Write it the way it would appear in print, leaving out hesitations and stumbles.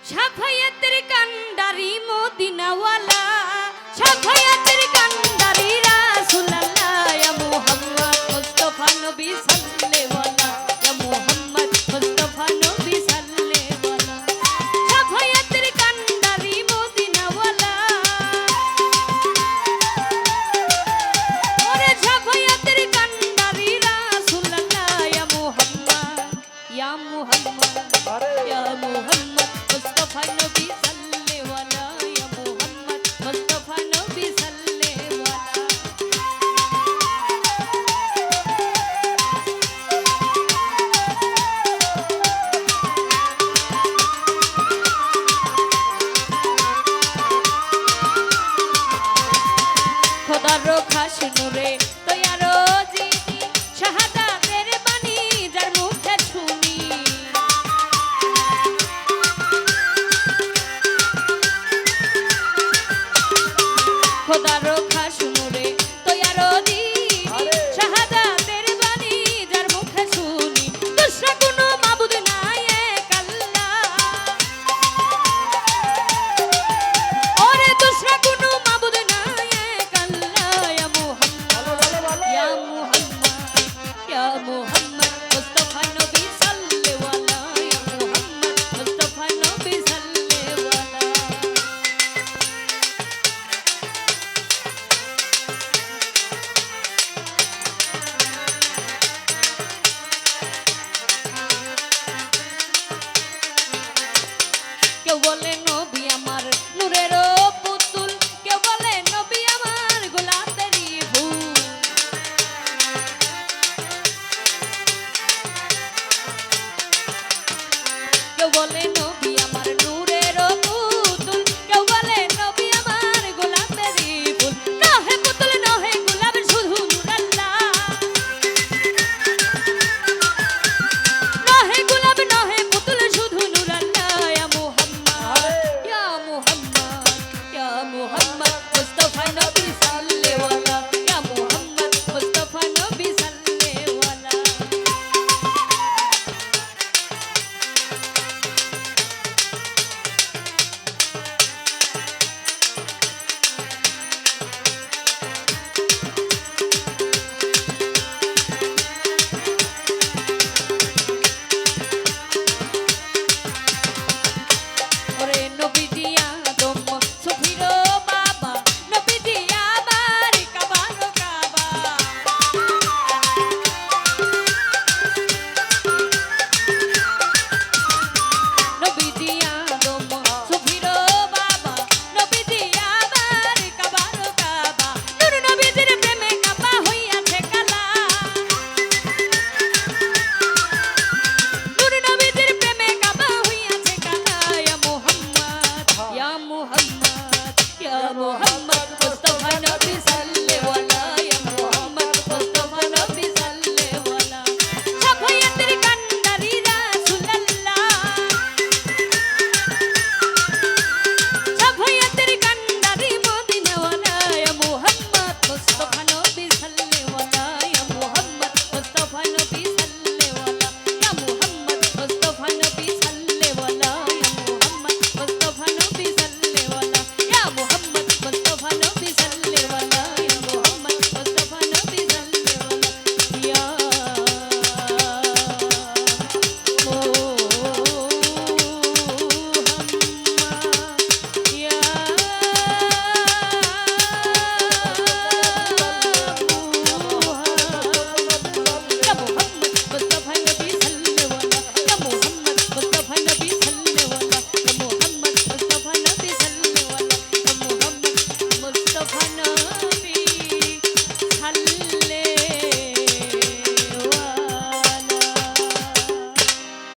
সাফায়াতের কান্ডারি মদিনাওয়ালা, সাফায়াতের কান্ডারি রাসূলুল্লাহ, ইয়া মুহাম্মদ মুস্তাফা নবী সাল্লাল্লাহু ইয়া মুহাম্মদ মুস্তাফা নবী সাল্লাল্লাহু সাফায়াতের কান্ডারি মদিনাওয়ালা, ওরে সাফায়াতের কান্ডারি রাসূলুল্লাহ, ইয়া মুহাম্মদ ইয়া মুহাম্মদ ইয়া মুহাম্মদ মুস্তাফা নবী সাল্লাল্লাহু ইয়া মুহাম্মদ মুস্তাফা নবী সাল্লাল্লাহু খোদার খাস নূরে তৈয়ারো যিনি, শাহাদাতের বাণী যার মুখে শুনি, খোদার খাস নূরে তৈয়ারো যিনি, শাহাদাতের বাণী যার মুখে শুনি, দুসরা কোনো মাবুদ নাই এক আল্লাহ, ওরে দুসরা কোনো মাবুদ নাই এক আল্লাহ, ইয়া মুহাম্মদ ইয়া মুহাম্মদ ইয়া মুহাম্মদ মুস্তাফা নবী সাল্লাল্লাহু ইয়া মুহাম্মদ মুস্তাফা নবী সাল্লাল্লাহু কেউ বলে নবী আমার নূরের পুতুল, কেউ বলে নবী আমার গোলাপেরই ফুল, কেউ বলে